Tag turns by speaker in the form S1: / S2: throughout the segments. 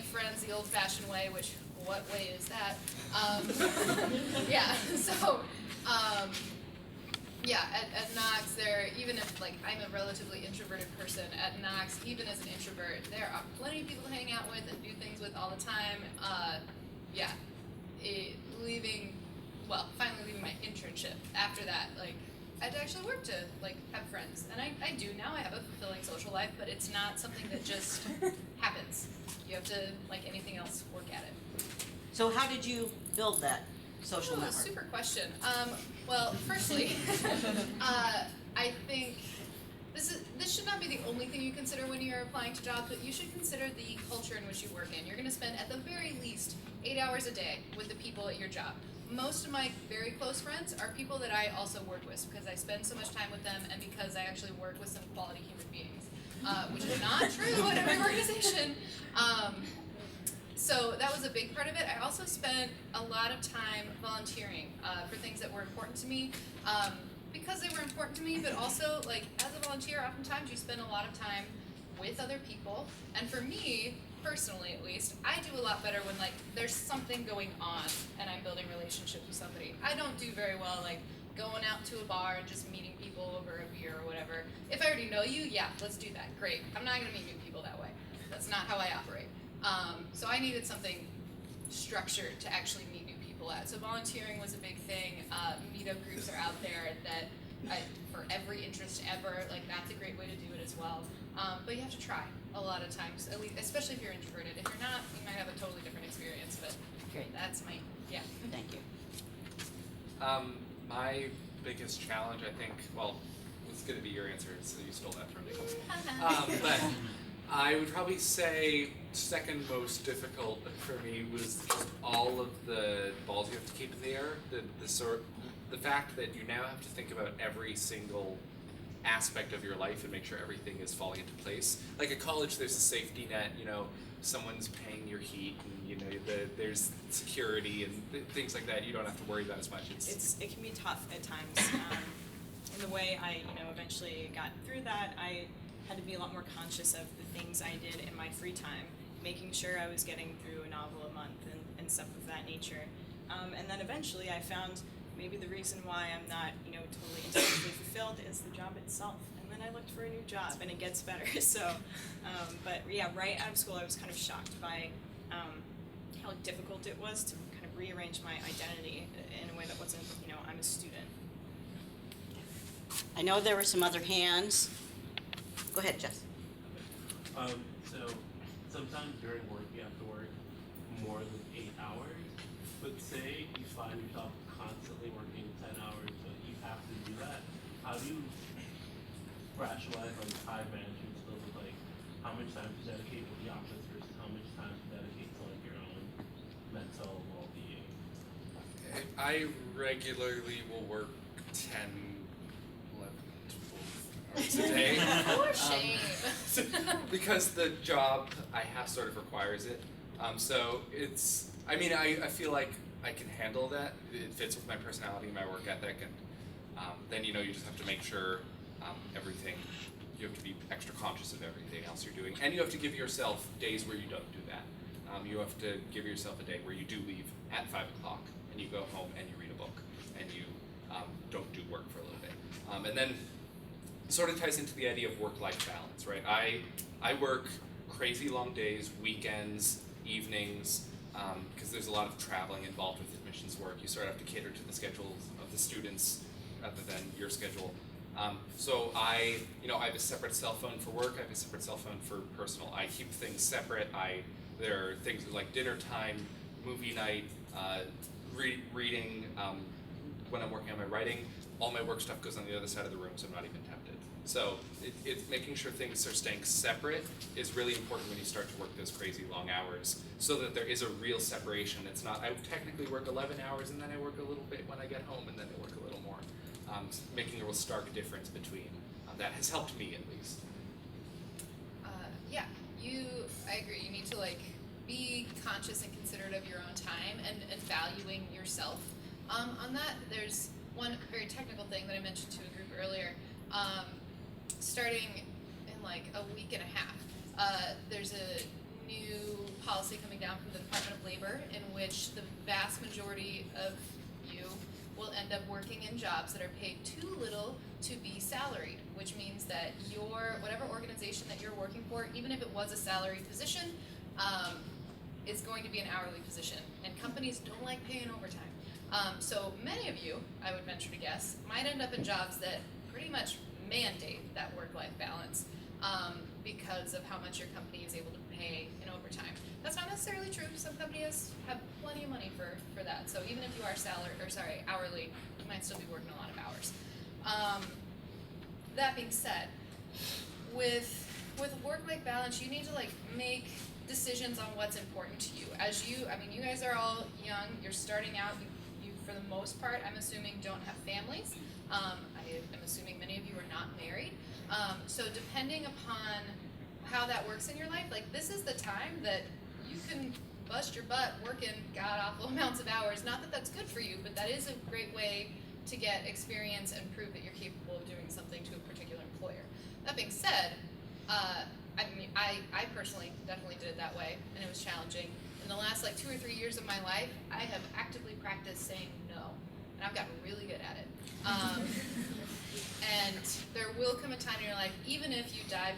S1: friends the old-fashioned way, which, what way is that? Yeah, so, yeah, at Knox, there, even if, like, I'm a relatively introverted person, at Knox, even as an introvert, there are plenty of people to hang out with and do things with all the time. Yeah, finally leaving my internship, after that, like, I had to actually work to, like, have friends. And I do now, I have a fulfilling social life, but it's not something that just happens. You have to, like anything else, work at it.
S2: So how did you build that social network?
S1: Super question. Well, firstly, I think this should not be the only thing you consider when you're applying to jobs, but you should consider the culture in which you work in. You're going to spend at the very least 8 hours a day with the people at your job. Most of my very close friends are people that I also work with because I spend so much time with them and because I actually work with some quality human beings, which is not true at every organization. So that was a big part of it. I also spent a lot of time volunteering for things that were important to me, because they were important to me, but also, like, as a volunteer, oftentimes you spend a lot of time with other people. And for me, personally at least, I do a lot better when, like, there's something going on and I'm building relationships with somebody. I don't do very well, like, going out to a bar and just meeting people over a beer or whatever. If I already know you, yeah, let's do that. Great. I'm not going to meet new people that way. That's not how I operate. So I needed something structured to actually meet new people at. So volunteering was a big thing. Meetup groups are out there that for every interest ever, like, that's a great way to do it as well. But you have to try a lot of times, at least, especially if you're introverted. If you're not, you might have a totally different experience, but
S2: Great.
S1: That's yeah.
S2: Thank you.
S3: My biggest challenge, I think, well, was going to be your answer, so you stole that from me. But I would probably say second most difficult for me was just all of the balls you have to keep in the air. The fact that you now have to think about every single aspect of your life and make sure everything is falling into place. Like at college, there's a safety net. You know, someone's paying your heat, and you know there's security and things like that. You don't have to worry about as much.
S4: It can be tough at times. In the way I eventually got through that, I had to be a lot more conscious of the things I did in my free time, making sure I was getting through a novel a month and stuff of that nature. And then eventually I found maybe the reason why I'm not, totally intellectually fulfilled is the job itself. And then I looked for a new job, and it gets better. So, but yeah, right out of school I was kind of shocked by how difficult it was to kind of rearrange my identity in a way that wasn't, I'm a student.
S2: I know there were some other hands. Go ahead, Jess.
S5: So sometimes during work you have to work more than 8 hours, but say you find yourself constantly working 10 hours, but you have to do that. How do you rationalize like time management skills with like how much time to dedicate to the office versus how much time to dedicate to like your own mental well-being?
S3: I regularly will work 10, 11, 12 hours a day.
S1: For shame.
S3: Because the job I have sort of requires it. So it's, I feel like I can handle that. It fits with my personality and my work ethic, and then you just have to make sure everything, you have to be extra conscious of everything else you're doing, and you have to give yourself days where you don't do that. You have to give yourself a day where you do leave at 5 o'clock, and you go home and you read a book, and you don't do work for a little bit. And then it sort of ties into the idea of work-life balance, right? I work crazy long days, weekends, evenings, because there's a lot of traveling involved with admissions work. You sort of have to cater to the schedules of the students rather than your schedule. So I have a separate cell phone for work. I have a separate cell phone for personal. I keep things separate. There are things like dinner time, movie night, reading. When I'm working on my writing, all my work stuff goes on the other side of the room, so I'm not even tempted. So it's making sure things are staying separate is really important when you start to work those crazy long hours, so that there is a real separation. It's not, I technically work 11 hours and then I work a little bit when I get home and then I work a little more. Making a real stark difference between. That has helped me at least.
S1: Yeah, I agree. You need to be conscious and considerate of your own time and valuing yourself. On that, there's one very technical thing that I mentioned to a group earlier. Starting in a week and a half, there's a new policy coming down from the Department of Labor in which the vast majority of you will end up working in jobs that are paid too little to be salaried, which means that whatever organization that you're working for, even if it was a salaried position, is going to be an hourly position, and companies don't like paying overtime. So many of you, I would venture to guess, might end up in jobs that pretty much mandate that work-life balance because of how much your company is able to pay in overtime. That's not necessarily true. Some companies have plenty of money for that. So even if you are hourly, you might still be working a lot of hours. That being said, with work-life balance, you need to make decisions on what's important to you. You guys are all young. You're starting out. You for the most part, I'm assuming, don't have families. I am assuming many of you are not married. So depending upon how that works in your life, this is the time that you can bust your butt working god-awful amounts of hours. Not that that's good for you, but that is a great way to get experience and prove that you're capable of doing something to a particular employer. That being said, I personally definitely did it that way, and it was challenging. In the last 2 or 3 years of my life, I have actively practiced saying no, and I've gotten really good at it. And there will come a time in your life, even if you dive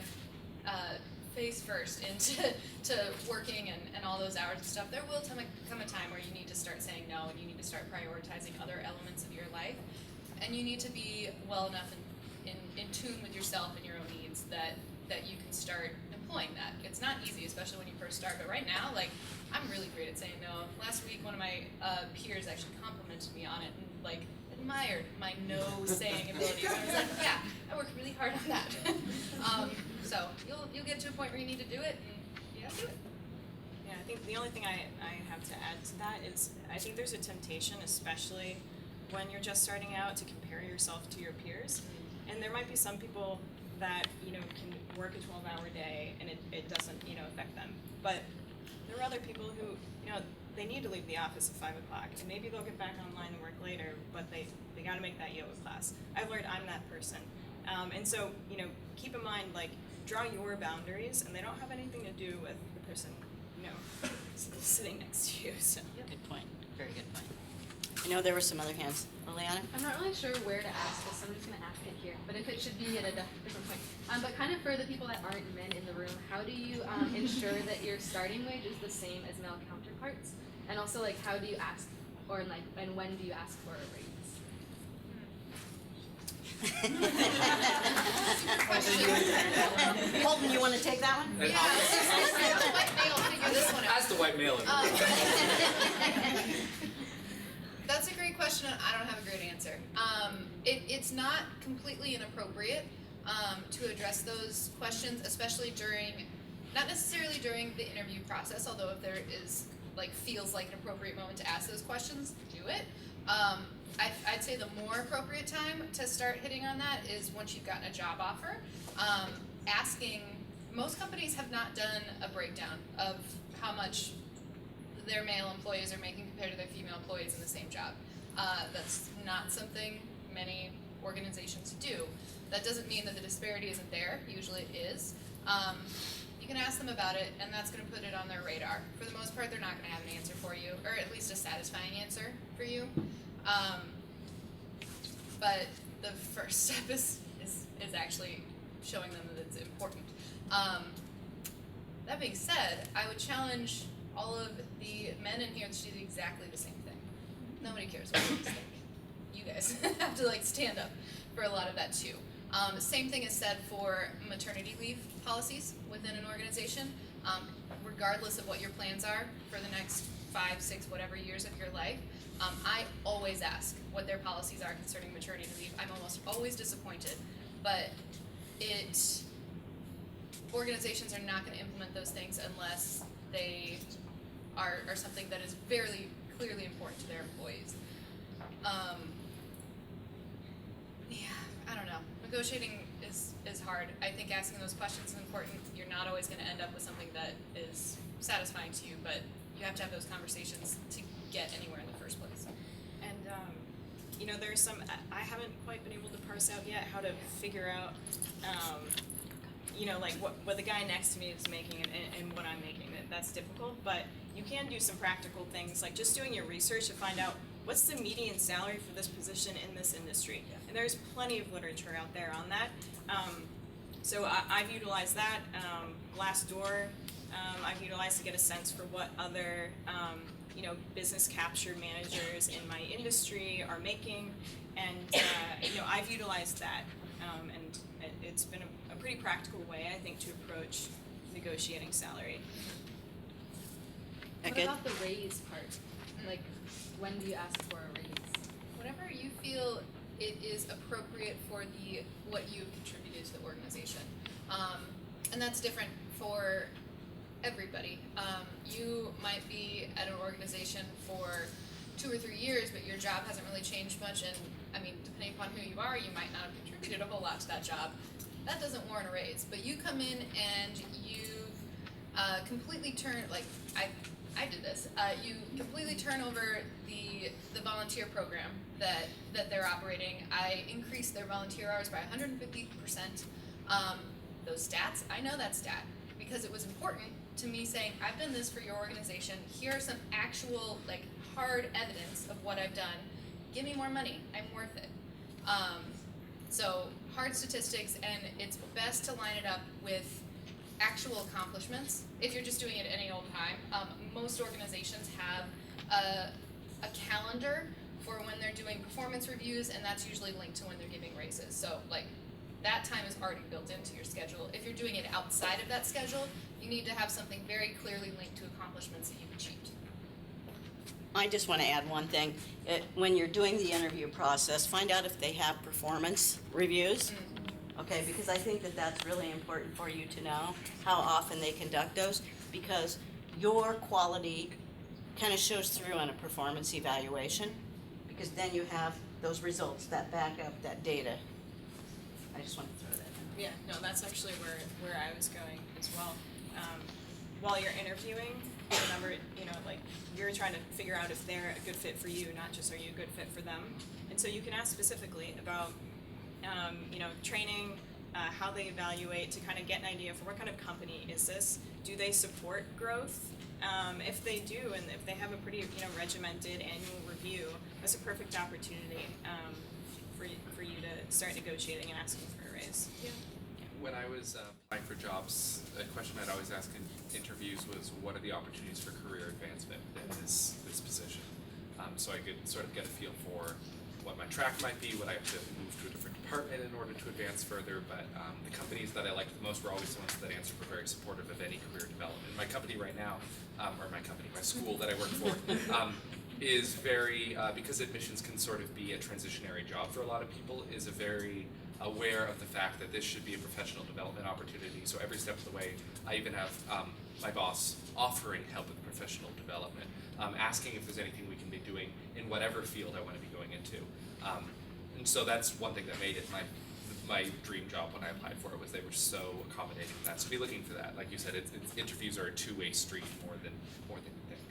S1: face first into working and all those hours and stuff, there will come a time where you need to start saying no, and you need to start prioritizing other elements of your life, and you need to be well enough in tune with yourself and your own needs that you can start employing that. It's not easy, especially when you first start, but right now, I'm really great at saying no. Last week, one of my peers actually complimented me on it and admired my no-saying abilities. I was like, yeah, I worked really hard on that. So you'll get to a point where you need to do it, and you have to do it.
S4: Yeah, I think the only thing I have to add to that is I think there's a temptation, especially when you're just starting out, to compare yourself to your peers. And there might be some people that, can work a 12-hour day and it doesn't, affect them. But there are other people who, they need to leave the office at 5 o'clock, and maybe they'll get back online and work later, but they gotta make that yoga class. I've learned I'm that person. And so, keep in mind, draw your boundaries, and they don't have anything to do with the person, sitting next to you, so.
S2: Good point, very good point. I know there were some other hands. Liliana?
S6: I'm not really sure where to ask this, so I'm just going to ask it here. But if it should be at a different point. But kind of for the people that aren't men in the room, how do you ensure that your starting wage is the same as male counterparts? And also, how do you ask, and when do you ask for a raise?
S2: Colton, you want to take that one?
S1: Yeah, as a white male, figure this one out.
S3: As the white male in the room.
S1: That's a great question, and I don't have a great answer. It's not completely inappropriate to address those questions, especially not necessarily during the interview process, although if there is, feels like an appropriate moment to ask those questions, do it. I'd say the more appropriate time to start hitting on that is once you've gotten a job offer. Most companies have not done a breakdown of how much their male employees are making compared to their female employees in the same job. That's not something many organizations do. That doesn't mean that the disparity isn't there. Usually it is. You can ask them about it, and that's going to put it on their radar. For the most part, they're not going to have an answer for you, or at least a satisfying answer for you. But the first step is actually showing them that it's important. That being said, I would challenge all of the men in here to do exactly the same thing. Nobody cares what you think. You guys have to stand up for a lot of that too. Same thing is said for maternity leave policies within an organization. Regardless of what your plans are for the next 5, 6, whatever years of your life, I always ask what their policies are concerning maternity leave. I'm almost always disappointed, but organizations are not going to implement those things unless they are something that is very clearly important to their employees. I don't know. Negotiating is hard. I think asking those questions is important. You're not always going to end up with something that is satisfying to you, but you have to have those conversations to get anywhere in the first place.
S4: And, there's I haven't quite been able to parse out yet how to figure out, what the guy next to me is making and what I'm making. that's difficult, but you can do some practical things, like just doing your research to find out what's the median salary for this position in this industry. And there's plenty of literature out there on that. So I've utilized that. Glassdoor, I've utilized to get a sense for what other business capture managers in my industry are making, and I've utilized that, and it's been a pretty practical way, I think, to approach negotiating salary.
S6: What
S2: Good.
S6: about the raise part? Like, when do you ask for a raise?
S1: Whenever you feel it is appropriate for what you've contributed to the organization. And that's different for everybody. You might be at an organization for 2 or 3 years, but your job hasn't really changed much, and I mean, depending upon who you are, you might not have contributed a whole lot to that job. That doesn't warrant a raise. But you come in and you've completely turned, like I did this. You completely turn over the volunteer program that they're operating. I increased their volunteer hours by 150%. Those stats, I know that stat because it was important to me saying, I've done this for your organization. Here are some actual, like, hard evidence of what I've done. Give me more money. I'm worth it. So hard statistics, and it's best to line it up with actual accomplishments. If you're just doing it any old time, most organizations have a calendar for when they're doing performance reviews, and that's usually linked to when they're giving raises. So, like, that time is already built into your schedule. If you're doing it outside of that schedule, you need to have something very clearly linked to accomplishments that you've achieved.
S2: I just want to add one thing. When you're doing the interview process, find out if they have performance reviews. Okay, because I think that that's really important for you to know how often they conduct those, because your quality kind of shows through on a performance evaluation, because then you have those results that back up that data. I just want to throw that in.
S4: Yeah, no, that's actually where I was going as well. While you're interviewing, remember, like, you're trying to figure out if they're a good fit for you, not just are you a good fit for them. And so you can ask specifically about, training, how they evaluate, to kind of get an idea for what kind of company is this. Do they support growth? If they do, and if they have a pretty, regimented annual review, that's a perfect opportunity for you to start negotiating and asking for a raise.
S1: Yeah.
S3: When I was applying for jobs, a question I'd always ask in interviews was, what are the opportunities for career advancement within this position? So I could sort of get a feel for what my track might be, would I have to move to a different department in order to advance further, but the companies that I liked the most were always the ones that answered were very supportive of any career development. My company right now, my school that I work for, is very, because admissions can sort of be a transitionary job for a lot of people, is a very aware of the fact that this should be a professional development opportunity. So every step of the way, I even have my boss offering help with professional development, asking if there's anything we can be doing in whatever field I want to be going into. And so that's one thing that made it my dream job when I applied for it, was they were so accommodating of that. So be looking for that. Like you said, interviews are a two-way street more than you think.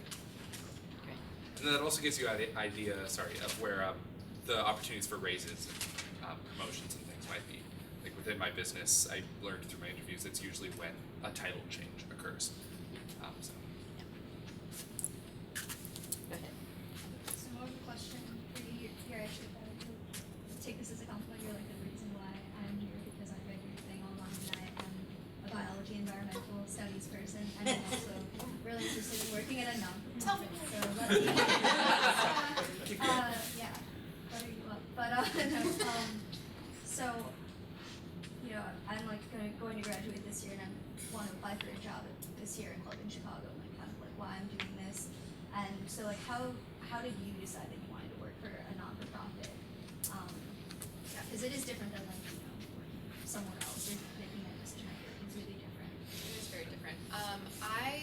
S2: Okay.
S3: And then that also gives you an idea, of where the opportunities for raises and promotions and things might be. Like within my business, I learned through my interviews, it's usually when a title change occurs. So.
S2: Go ahead.
S7: So more of a question for you here, actually, but I take this as a compliment. You're like the reason why I'm here, because I read your thing online and I am a biology environmental studies person, and I'm also really interested in working at a non-profit. So let me, yeah, butter you up. But no, so I'm like going to graduate this year, and I want to apply for a job this year in Club in Chicago, and like kind of like why I'm doing this. And so, like, how did you decide that you wanted to work for a non-for-profit? Because it is different than like working somewhere else. You're making that decision that you're completely different.
S1: It is very different. I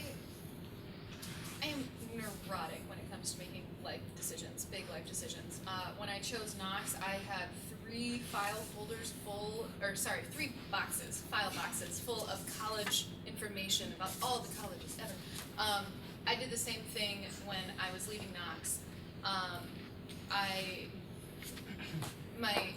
S1: am neurotic when it comes to making life decisions, big life decisions. When I chose Knox, I had 3 file boxes full of college information about all the colleges ever. I did the same thing when I was leaving Knox. My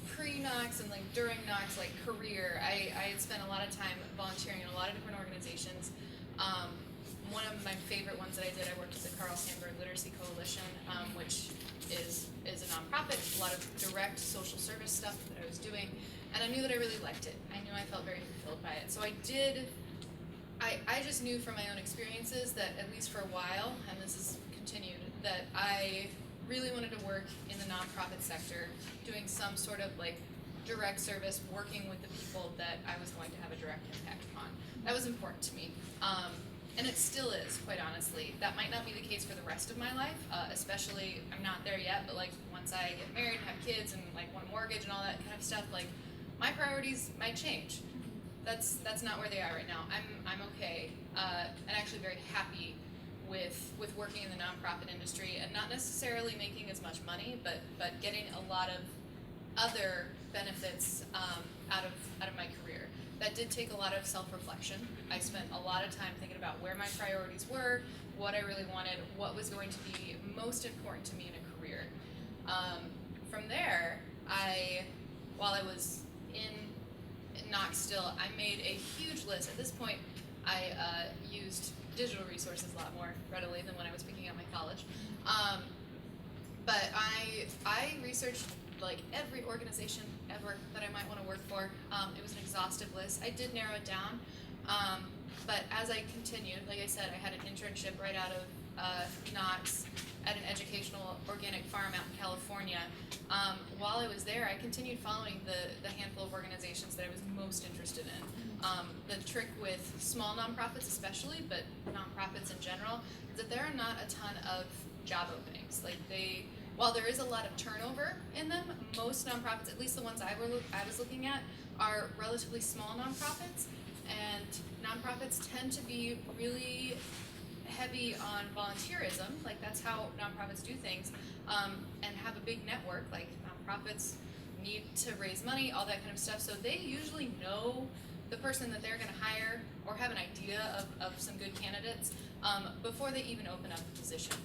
S1: pre-Knox and like during Knox career, I had spent a lot of time volunteering in a lot of different organizations. One of my favorite ones that I did, I worked with the Carl Sandburg Literacy Coalition, which is a nonprofit, a lot of direct social service stuff that I was doing, and I knew that I really liked it. I knew I felt very fulfilled by it. So I just knew from my own experiences that at least for a while, and this has continued, that I really wanted to work in the nonprofit sector, doing some sort of like direct service, working with the people that I was going to have a direct impact upon. That was important to me. And it still is, quite honestly. That might not be the case for the rest of my life, especially, I'm not there yet, but like once I get married and have kids and like want a mortgage and all that kind of stuff, like my priorities might change. That's not where they are right now. I'm okay, and actually very happy with working in the nonprofit industry and not necessarily making as much money, but getting a lot of other benefits out of my career. That did take a lot of self-reflection. I spent a lot of time thinking about where my priorities were, what I really wanted, what was going to be most important to me in a career. From there, while I was in Knox still, I made a huge list. At this point, I used digital resources a lot more readily than when I was picking out my college. But I researched like every organization ever that I might want to work for. It was an exhaustive list. I did narrow it down, but as I continued, like I said, I had an internship right out of Knox at an educational organic farm out in California. While I was there, I continued following the handful of organizations that I was most interested in. The trick with small nonprofits especially, but nonprofits in general, is that there are not a ton of job openings. While there is a lot of turnover in them, most nonprofits, at least the ones I was looking at, are relatively small nonprofits, and nonprofits tend to be really heavy on volunteerism, like that's how nonprofits do things, and have a big network, like nonprofits need to raise money, all that kind of stuff, so they usually know the person that they're gonna hire or have an idea of some good candidates before they even open up a position.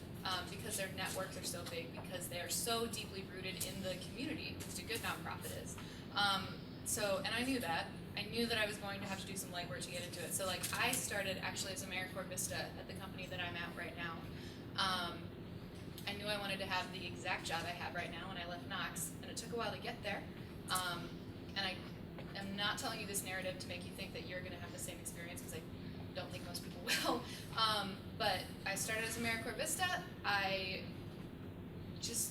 S1: Because their networks are so big, because they are so deeply rooted in the community, which a good nonprofit is. And I knew that. I knew that I was going to have to do some legwork to get into it. So like I started actually as AmeriCorps Vista at the company that I'm at right now. I knew I wanted to have the exact job I have right now when I left Knox, and it took a while to get there. And I am not telling you this narrative to make you think that you're gonna have the same experience, because I don't think most people will. But I started as AmeriCorps Vista. I just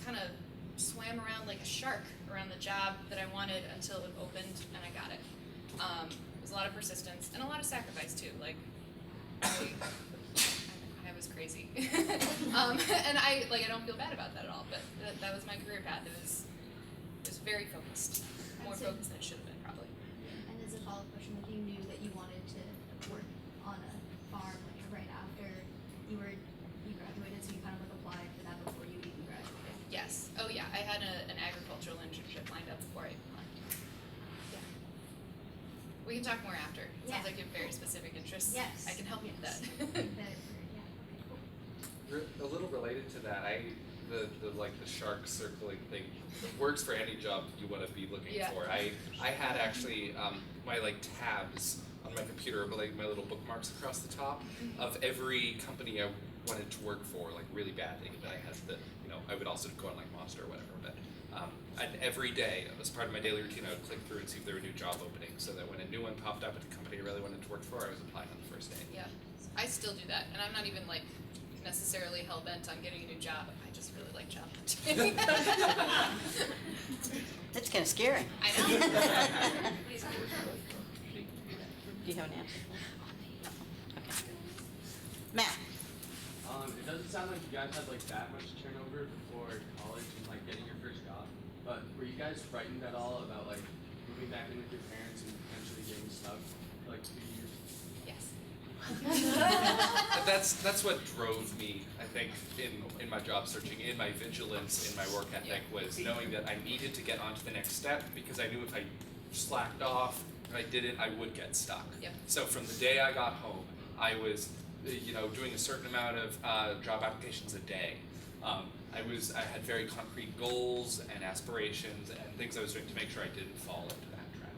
S1: kind of swam around like a shark around the job that I wanted until it opened and I got it. It was a lot of persistence and a lot of sacrifice too. Like I was crazy, and I don't feel bad about that at all. But that was my career path. It was very focused, more focused than it should have been probably.
S7: And as a follow-up question, like you knew that you wanted to work on a farm like right after you graduated, so you kind of like applied for that before you even graduated.
S1: Yes. Oh yeah. I had an agricultural internship lined up before I left. Yeah. We can talk more after. It sounds
S7: Yeah.
S1: like you have very specific interests.
S7: Yes.
S1: I can help you with that.
S3: A little related to that, the shark circling thing works for any job you want to be looking
S1: Yeah.
S3: for. I had actually my like tabs on my computer, but like my little bookmarks across the top of every company I wanted to work for, like really badly. But I had I would also go on like Monster or whatever. But and every day, as part of my daily routine, I would click through and see if there were new job openings, so that when a new one popped up at the company I really wanted to work for, I was applying on the first day.
S1: Yeah. I still do that, and I'm not even like necessarily hell bent on getting a new job. I just really like job hunting.
S2: That's kind of scary.
S1: I know.
S2: Do you have an answer? Okay. Matt?
S8: It doesn't sound like you guys had like that much turnover before college and like getting your first job. But were you guys frightened at all about like moving back in with your parents and potentially getting stuck for like 2 years?
S1: Yes.
S3: That's what drove me, I think, in my job searching, in my vigilance, in my work ethic, was knowing that I needed to get on to the next step, because I knew if I slacked off, if I didn't, I would get stuck.
S1: Yep.
S3: So from the day I got home, I was doing a certain amount of job applications a day. I had very concrete goals and aspirations and things I was doing to make sure I didn't fall into that trap.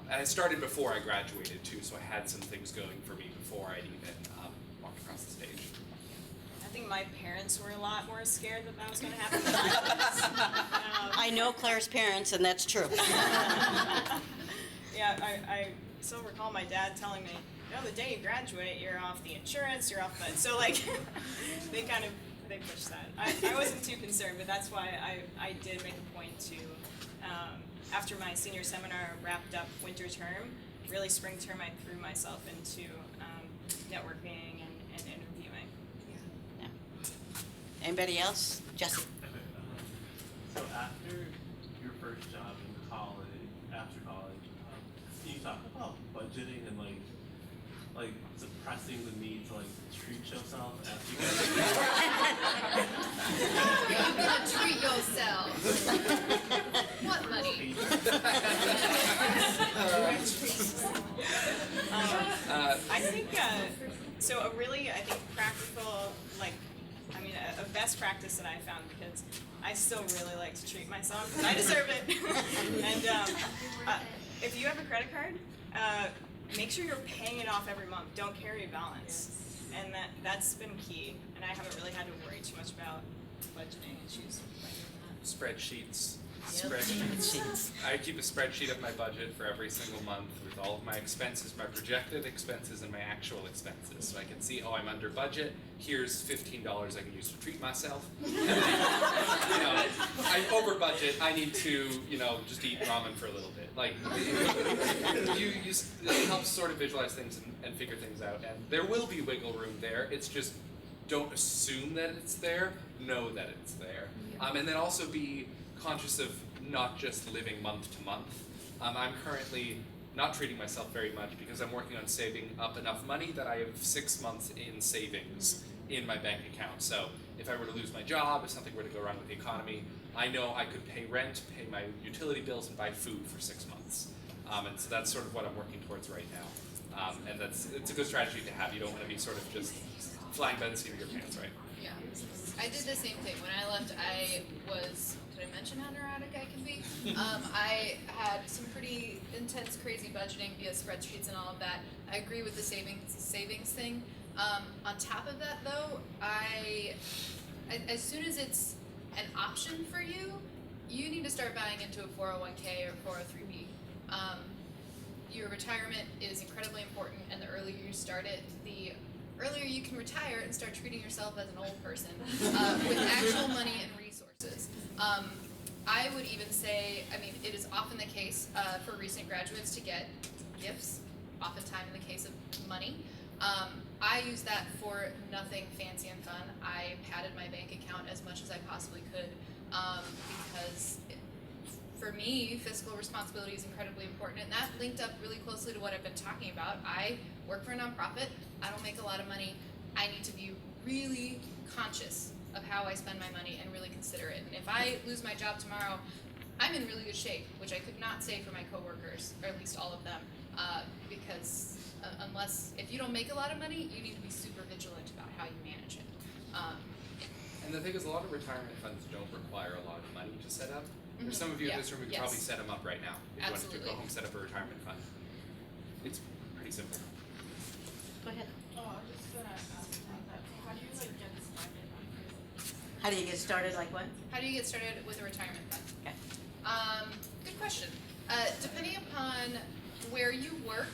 S3: and I started before I graduated too, so I had some things going for me before I'd even walked across the stage.
S4: I think my parents were a lot more scared that was going to happen than I was.
S2: I know Claire's parents, and that's true.
S4: Yeah, I still recall my dad telling me, the day you graduate, you're off the insurance, you're off the, so like, they pushed that. I wasn't too concerned, but that's why I did make a point to, after my senior seminar wrapped up winter term, really spring term I threw myself into networking and interviewing.
S2: Anybody else? Jesse?
S5: Okay, so after your first job in college, after college, can you talk about budgeting and like suppressing the need to like treat yourself after you
S1: You're gonna treat yourself. What money?
S4: I think, so a really, I think, practical, a best practice that I found, because I still really like to treat myself, because I deserve it. And if you have a credit card, make sure you're paying it off every month. Don't carry a balance. And that's been key. And I haven't really had to worry too much about budgeting issues.
S3: Spreadsheets.
S2: Yep.
S3: Spreadsheets. I keep a spreadsheet of my budget for every single month with all of my expenses, my projected expenses, and my actual expenses. So I can see, I'm under budget. Here's $15 I can use to treat myself. And then, I'm over budget. I need to, just eat ramen for a little bit. Like, it helps sort of visualize things and figure things out. And there will be wiggle room there. It's just don't assume that it's there. Know that it's there. And then also be conscious of not just living month to month. I'm currently not treating myself very much because I'm working on saving up enough money that I have 6 months in savings in my bank account. So if I were to lose my job, if something were to go wrong with the economy, I know I could pay rent, pay my utility bills, and buy food for 6 months. And so that's sort of what I'm working towards right now. And it's a good strategy to have. You don't want to be sort of just flying by the seat of your pants, right?
S1: Yeah. I did the same thing. When I left, did I mention how neurotic I can be? I had some pretty intense, crazy budgeting via spreadsheets and all of that. I agree with the savings thing. On top of that, though, as soon as it's an option for you, you need to start buying into a 401k or 403b. Your retirement is incredibly important, and the earlier you start it, the earlier you can retire and start treating yourself as an old person with actual money and resources. I would even say, it is often the case for recent graduates to get gifts, oftentimes in the case of money. I use that for nothing fancy and fun. I padded my bank account as much as I possibly could because for me, fiscal responsibility is incredibly important, and that linked up really closely to what I've been talking about. I work for a nonprofit. I don't make a lot of money. I need to be really conscious of how I spend my money and really consider it. And if I lose my job tomorrow, I'm in really good shape, which I could not say for my coworkers, or at least all of them, because if you don't make a lot of money, you need to be super vigilant about how you manage it.
S3: And the thing is, a lot of retirement funds don't require a lot of money to set up. There's some of you in this room who could probably set them up right now. If you wanted to go home, set up a retirement fund. It's pretty simple.
S2: Go ahead.
S9: Oh, I was just gonna ask about that. How do you get started on it?
S2: How do you get started, like what?
S1: How do you get started with a retirement fund?
S2: Okay.
S1: Good question. Depending upon where you work,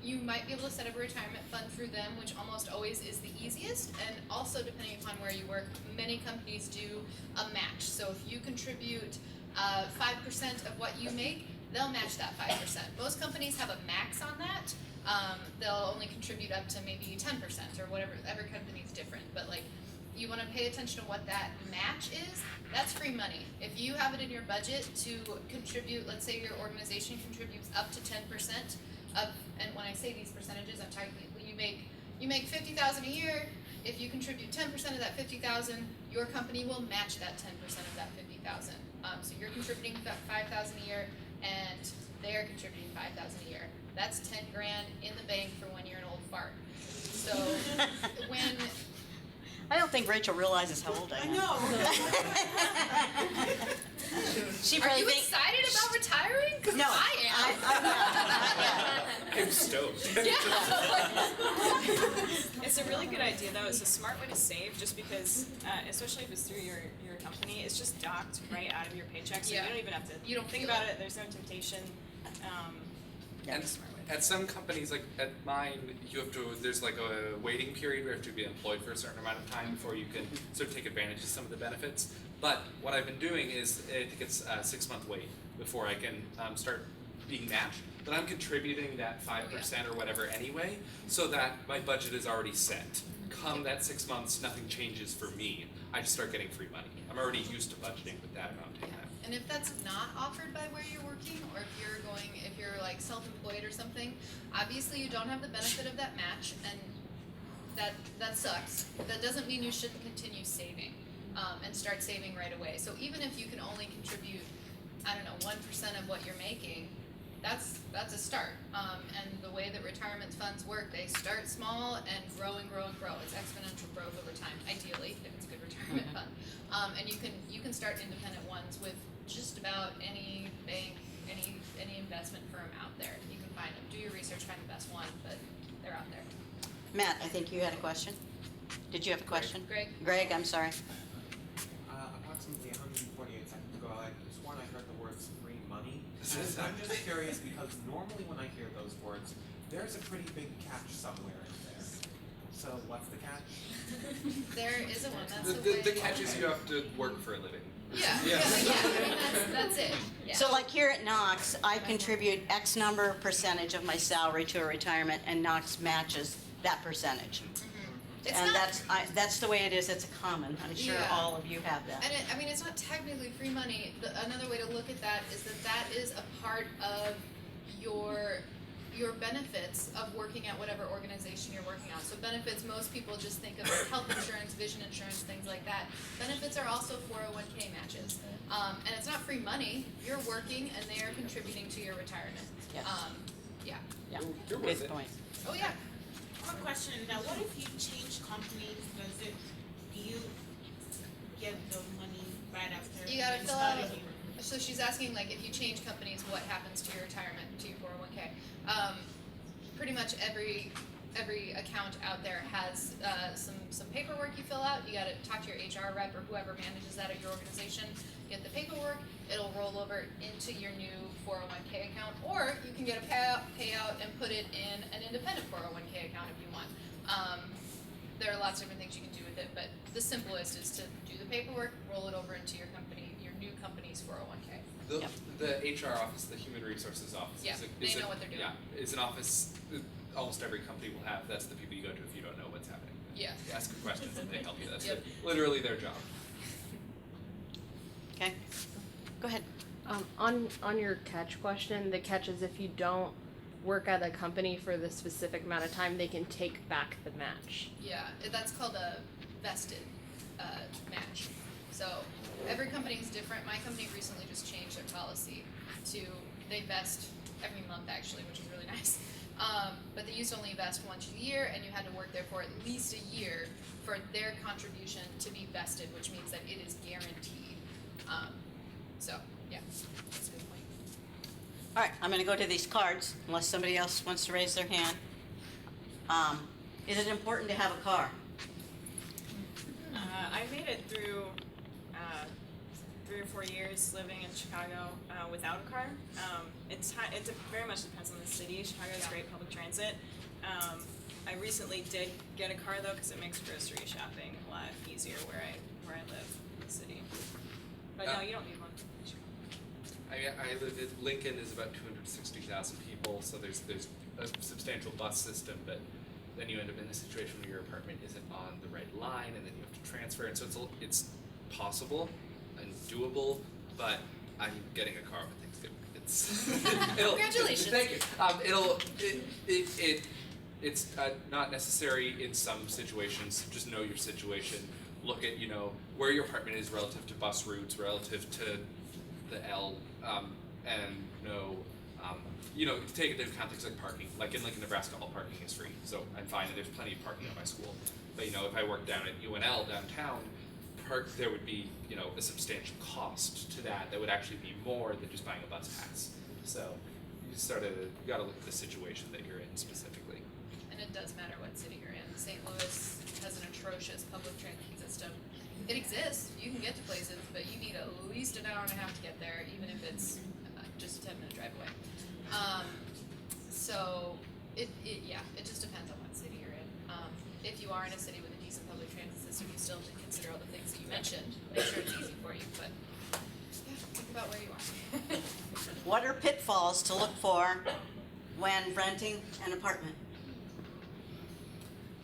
S1: you might be able to set up a retirement fund through them, which almost always is the easiest. And also, depending upon where you work, many companies do a match. So if you contribute 5% of what you make, they'll match that 5%. Most companies have a max on that. They'll only contribute up to maybe 10% or whatever. Every company's different, but you want to pay attention to what that match is. That's free money. If you have it in your budget to contribute, let's say your organization contributes up to 10% of, and when I say these percentages, I'm talking you make $50,000 a year. If you contribute 10% of that $50,000, your company will match that 10% of that $50,000. So you're contributing $5,000 a year, and they're contributing $5,000 a year. That's $10,000 in the bank for when you're an old fart. So when
S2: I don't think Rachel realizes how old I am.
S9: I know.
S2: She
S1: Are
S2: probably
S1: you
S2: think,
S1: excited about retiring? 'Cause
S2: no,
S1: I am.
S2: I'm not yet.
S3: I'm stoked.
S4: It's a really good idea though. It's a smart way to save just because, especially if it's through your company, it's just docked right out of your paycheck, so
S1: Yeah.
S4: you don't even have to
S1: You don't
S4: think
S1: feel
S4: about
S1: it.
S4: it. There's no temptation.
S3: And
S4: it's a smart way.
S3: at some companies, like at mine, there's like a waiting period where you have to be employed for a certain amount of time before you can sort of take advantage of some of the benefits. But what I've been doing is, I think it's a 6-month wait before I can start being matched. But I'm contributing that 5% or whatever anyway, so that my budget is already set. Come that 6 months, nothing changes for me. I just start getting free money. I'm already used to budgeting with that amount of time.
S1: And if that's not offered by where you're working, or if you're like self-employed or something, obviously you don't have the benefit of that match, and that sucks. That doesn't mean you shouldn't continue saving, and start saving right away. So even if you can only contribute, 1% of what you're making, that's a start. And the way that retirement funds work, they start small and grow and grow and grow. It's exponential growth over time, ideally, if it's a good retirement fund. And you can start independent ones with just about any bank, any investment firm out there. You can find them. Do your research, find the best one, but they're out there.
S2: Matt, I think you had a question. Did you have a question?
S1: Greg?
S2: Greg, I'm sorry.
S10: Approximately 148 seconds ago, I sworn I heard the words free money. And I'm just curious because normally when I hear those words, there's a pretty big catch somewhere in there. So what's the catch?
S1: There isn't one. That's the way.
S3: The catch is you have to work for a living.
S1: Yeah.
S3: Yeah.
S1: That's it. Yeah.
S2: So like here at Knox, I contribute X number of percentage of my salary to a retirement, and Knox matches that percentage.
S1: It's
S2: And
S1: not,
S2: that's the way it is, it's a common, I'm sure
S1: Yeah.
S2: all of you have that.
S1: and it's not technically free money. Another way to look at that is that is a part of your benefits of working at whatever organization you're working on. So benefits, most people just think of like health insurance, vision insurance, things like that. Benefits are also 401k matches. And it's not free money. You're working and they are contributing to your retirement.
S2: Yes.
S1: Yeah.
S2: Yeah,
S3: You're worth
S2: good
S3: it.
S2: point.
S1: Oh yeah.
S9: Quick question, now what if you change companies, do you get the money right after
S1: You gotta
S9: you
S1: fill
S9: started
S1: out-
S9: here?
S1: So she's asking like if you change companies, what happens to your retirement, to your 401k? Pretty much every account out there has some paperwork you fill out. You gotta talk to your HR rep or whoever manages that at your organization. Get the paperwork. It'll roll over into your new 401k account, or you can get a payout and put it in an independent 401k account if you want. There are lots of different things you can do with it, but the simplest is to do the paperwork, roll it over into your new company's 401k.
S3: The HR office, the human resources office,
S1: Yeah, they know what they're doing.
S3: Yeah, is an office that almost every company will have. That's the people you go to if you don't know what's happening.
S1: Yeah.
S3: You ask questions and they help you. That's
S1: Yep.
S3: literally their job.
S2: Okay, go ahead.
S11: On your catch question, the catch is if you don't work at a company for the specific amount of time, they can take back the match.
S1: Yeah, that's called a vested match. So every company is different. My company recently just changed their policy to they vest every month actually, which is really nice. But they used to only vest once a year, and you had to work there for at least a year for their contribution to be vested, which means that it is guaranteed. So yeah, that's a good point.
S2: All right, I'm gonna go to these cards, unless somebody else wants to raise their hand. Is it important to have a car?
S4: I made it through 3 or 4 years living in Chicago without a car. It very much depends on the city. Chicago has great public transit. I recently did get a car though because it makes grocery shopping a lot easier where I live in the city. But no, you don't need one.
S3: I live in Lincoln is about 260,000 people, so there's a substantial bus system, but then you end up in a situation where your apartment isn't on the right line, and then you have to transfer, and so it's possible and doable, but I'm getting a car with Thanksgiving.
S1: Congratulations.
S3: Thank you. It's not necessary in some situations. Just know your situation. Look at where your apartment is relative to bus routes, relative to the L, and know. Take into account things like parking. Like in Lincoln, Nebraska, all parking is free, so I'm fine. There's plenty of parking at my school. But if I work down at UNL downtown, there would be, you know, a substantial cost to that would actually be more than just buying a bus pass. So you gotta look at the situation that you're in specifically.
S1: And it does matter what city you're in. St. Louis has an atrocious public transit system. It exists, you can get to places, but you need at least an hour and a half to get there, even if it's just a 10-minute drive away. So it just depends on what city you're in. If you are in a city with a decent public transit system, you still have to consider all the things that you mentioned. Make sure it's easy for you, but yeah, think about where you are.
S2: What are pitfalls to look for when renting an apartment?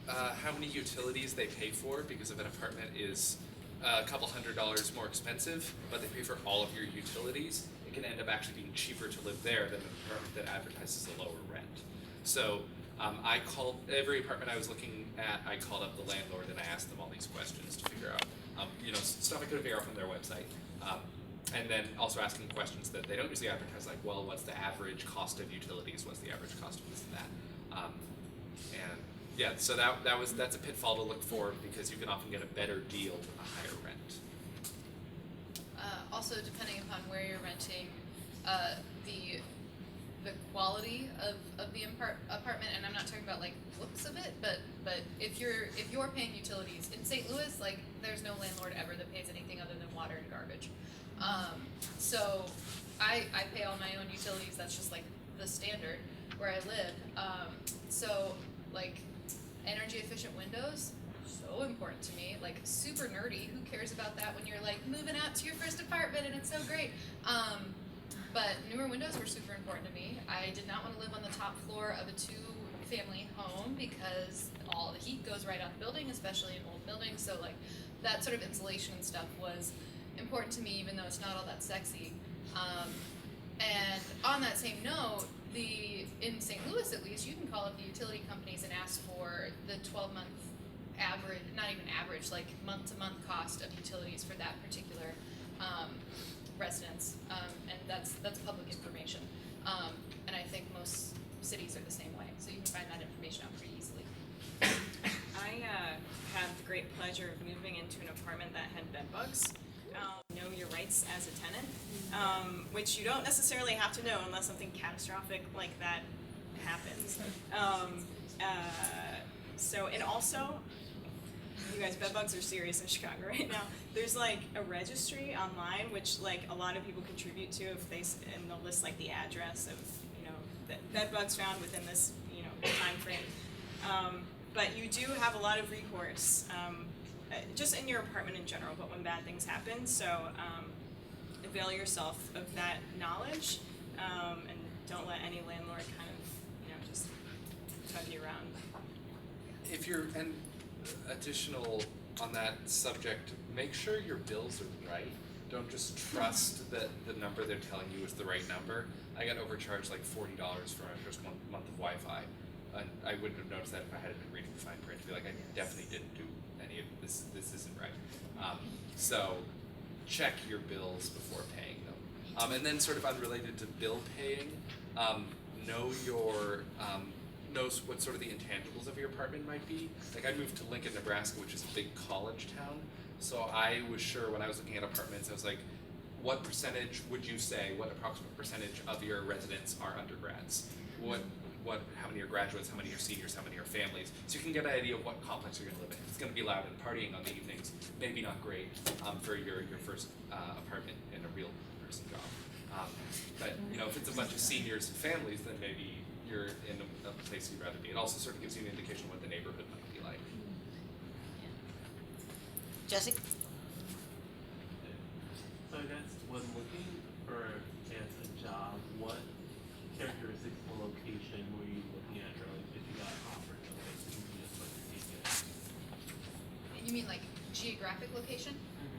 S3: How many utilities they pay for, because if an apartment is a couple $100s more expensive, but they pay for all of your utilities, it can end up actually being cheaper to live there than an apartment that advertises a lower rent. So I called every apartment I was looking at. I called up the landlord and I asked them all these questions to figure out, stuff I couldn't figure out from their website. And then also asking questions that they don't usually advertise, like, well, what's the average cost of utilities? What's the average cost of this and that? And yeah, so that's a pitfall to look for, because you can often get a better deal with a higher rent.
S1: Also, depending upon where you're renting, the quality of the apartment, and I'm not talking about like looks of it, but if you're paying utilities in St. Louis, like there's no landlord ever that pays anything other than water and garbage. So I pay all my own utilities. That's just like the standard where I live. So like energy efficient windows, so important to me. Like super nerdy. Who cares about that when you're like moving out to your first apartment and it's so great? But newer windows were super important to me. I did not want to live on the top floor of a 2-family home because all the heat goes right out the building, especially in old buildings. So like that sort of insulation and stuff was important to me, even though it's not all that sexy. And on that same note, in St. Louis at least, you can call up the utility companies and ask for the 12-month average, not even average, like month-to-month cost of utilities for that particular residence, and that's public information. And I think most cities are the same way, so you can find that information out pretty easily.
S4: I had the great pleasure of moving into an apartment that had bed bugs. Know your rights as a tenant, which you don't necessarily have to know unless something catastrophic like that happens. And also, you guys, bed bugs are serious in Chicago right now. There's like a registry online which like a lot of people contribute to and they'll list like the address of the bed bugs found within this time frame. But you do have a lot of recourse. Just in your apartment in general, but when bad things happen, so avail yourself of that knowledge, and don't let any landlord kind of, just tug you around.
S3: If you're, and additional on that subject, make sure your bills are right. Don't just trust that the number they're telling you is the right number. I got overcharged like $40 for my first month of Wi-Fi, and I wouldn't have noticed that if I hadn't been reading the fine print to be like, I definitely didn't do any of this. This isn't right. So check your bills before paying them. And then sort of unrelated to bill paying, know what sort of the intangibles of your apartment might be. Like I moved to Lincoln, Nebraska, which is a big college town. So I was sure when I was looking at apartments, I was like, what percentage would you say, what approximate percentage of your residents are undergrads? How many are graduates, how many are seniors, how many are families? So you can get an idea of what complex you're gonna live in. If it's gonna be loud and partying on the evenings, maybe not great for your first apartment in a real person job. But if it's a bunch of seniors and families, then maybe you're in a place you'd rather be. It also sort of gives you an indication of what the neighborhood might be like.
S2: Jesse?
S5: So I guess when looking for a job, what characteristics or location were you looking at, or like if you got offered something, you just like to take it?
S1: You mean like geographic location?
S5: Mm-hmm.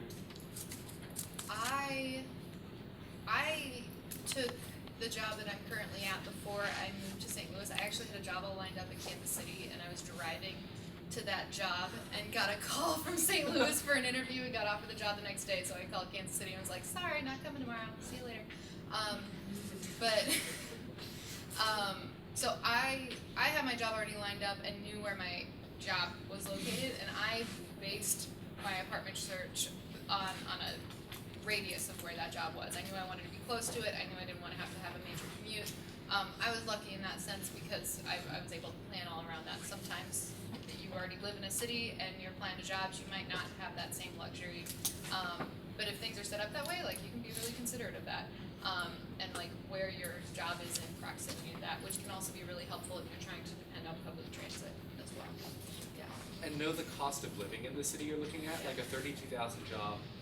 S1: I took the job that I'm currently at before I moved to St. Louis. I actually had a job all lined up in Kansas City, and I was driving to that job and got a call from St. Louis for an interview and got offered the job the next day. So I called Kansas City and was like, sorry, not coming tomorrow. See you later. So I had my job already lined up and knew where my job was located, and I based my apartment search on a radius of where that job was. I knew I wanted to be close to it. I knew I didn't want to have a major commute. I was lucky in that sense because I was able to plan all around that. Sometimes you already live in a city and you're applying to jobs, you might not have that same luxury. But if things are set up that way, like you can be really considerate of that. And like where your job is in proximity to that, which can also be really helpful if you're trying to depend on public transit as well. Yeah.
S3: And know the cost of living in the city you're looking at. Like a $32,000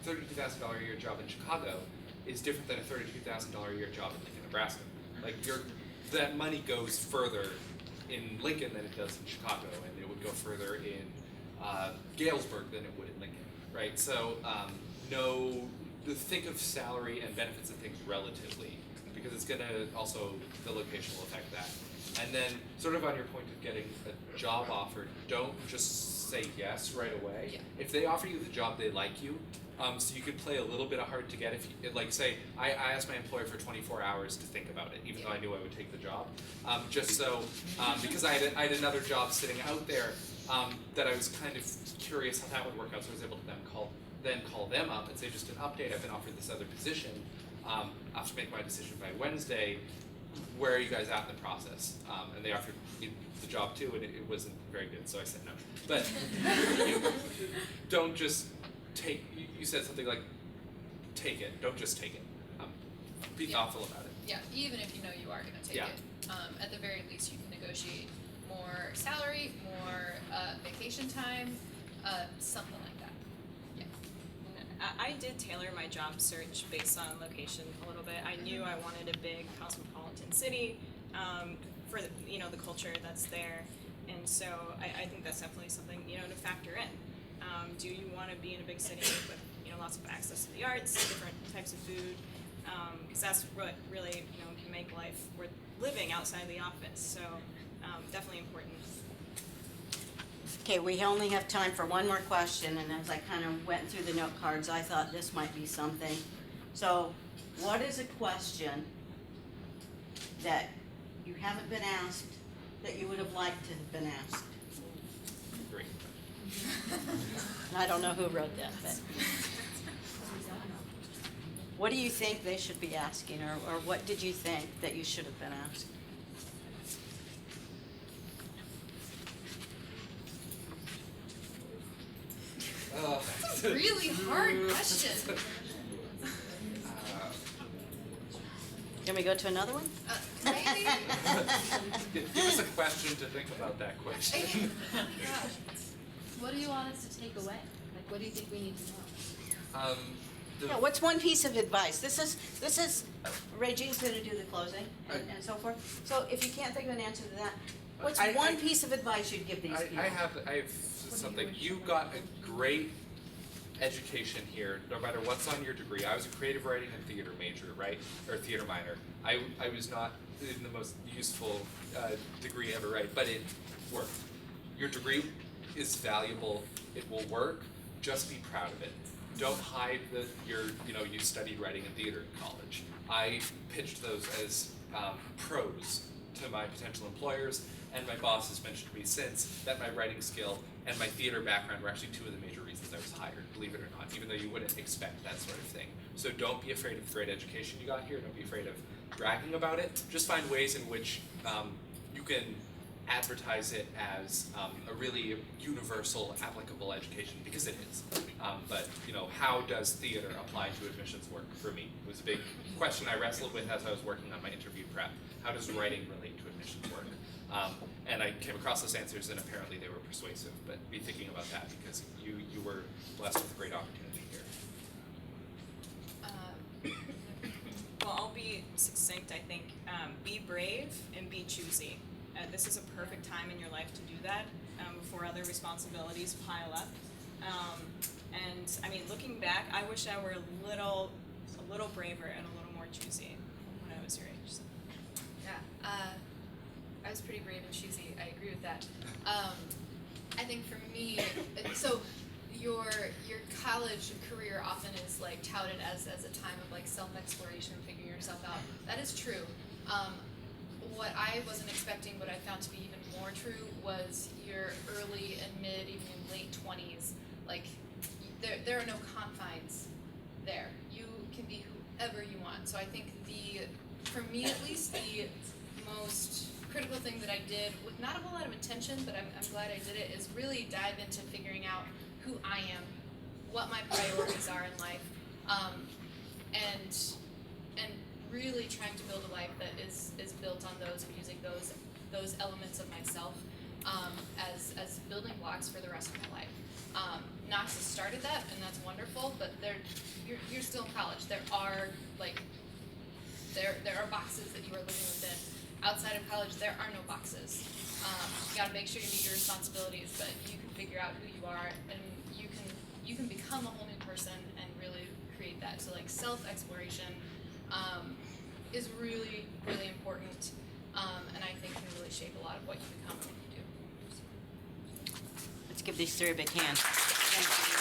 S3: a year job in Chicago is different than a $32,000 a year job in Lincoln, Nebraska. Like that money goes further in Lincoln than it does in Chicago, and it would go further in Galesburg than it would in Lincoln, right? So think of salary and benefits and things relatively, because it's gonna also, the location will affect that. And then sort of on your point of getting a job offer, don't just say yes right away.
S1: Yeah.
S3: If they offer you the job, they like you. So you could play a little bit of hard to get if you, like say, I asked my employer for 24 hours to think about it, even though I knew I would take the job. Just so, because I had another job sitting out there that I was kind of curious how that would work out, so I was able to then call them up and say, just an update, I've been offered this other position. I have to make my decision by Wednesday. Where are you guys at in the process? And they offered me the job too, and it wasn't very good, so I said no. But don't just take, you said something like, take it, don't just take it. Be thoughtful about it.
S1: Yeah, even if you know you are going to take
S3: Yeah.
S1: it, at the very least you can negotiate more salary, more vacation time, something like that. Yeah.
S4: I did tailor my job search based on location a little bit. I knew I wanted a big cosmopolitan city for the culture that's there, and so I think that's definitely something to factor in. Do you want to be in a big city with lots of access to the arts, different types of food? Because that's what really can make life worth living outside the office. So definitely important.
S2: Okay, we only have time for one more question, and as I kind of went through the note cards, I thought this might be something. So, what is a question that you haven't been asked that you would have liked to have been asked?
S3: Great.
S2: I don't know who wrote that, but what do you think they should be asking, or what did you think that you should have been asked?
S1: That's a really hard question.
S2: Can we go to another one?
S1: Maybe.
S3: Give us a question to think about that question.
S1: Yeah.
S6: What do you want us to take away? Like, what do you think we need to know?
S2: Yeah, what's one piece of advice? This is Reggie's going to do the closing and so forth. So if you can't think of an answer to that, what's one piece of advice you'd give these people?
S3: I have something. You got a great education here, no matter what's on your degree. I was a creative writing and theater major, right? Or theater minor. I was not in the most useful degree ever, right? But it worked. Your degree is valuable. It will work. Just be proud of it. Don't hide that you studied writing and theater in college. I pitched those as pros to my potential employers, and my boss has mentioned to me since that my writing skill and my theater background were actually two of the major reasons I was hired, believe it or not, even though you wouldn't expect that sort of thing. So don't be afraid of the great education you got here. Don't be afraid of bragging about it. Just find ways in which you can advertise it as a really universal, applicable education, because it is. But how does theater apply to admissions work for me? It was a big question I wrestled with as I was working on my interview prep. How does writing relate to admissions work? And I came across those answers, and apparently they were persuasive. But be thinking about that, because you were blessed with a great opportunity here.
S4: Well, I'll be succinct, I think. Be brave and be choosy. This is a perfect time in your life to do that before other responsibilities pile up. And I mean, looking back, I wish I were a little braver and a little more choosy when I was your age. So.
S1: Yeah. I was pretty brave and choosy. I agree with that. I think for me, so your college career often is like touted as a time of like self-exploration, figuring yourself out. That is true. What I wasn't expecting, what I found to be even more true, was your early and mid, even late 20s. Like, there are no confines there. You can be whoever you want. So I think for me at least, the most critical thing that I did with not a whole lot of intention, but I'm glad I did it, is really dive into figuring out who I am, what my priorities are in life, and really trying to build a life that is built on those and using those elements of myself as building blocks for the rest of my life. Knox has started that, and that's wonderful, but you're still in college. There are boxes that you are living within. Outside of college, there are no boxes. You got to make sure you meet your responsibilities, but you can figure out who you are, and you can become a whole new person and really create that. So like self-exploration is really, really important, and I think can really shape a lot of what you become and what you do.
S2: Let's give these three a big hand. Thank you.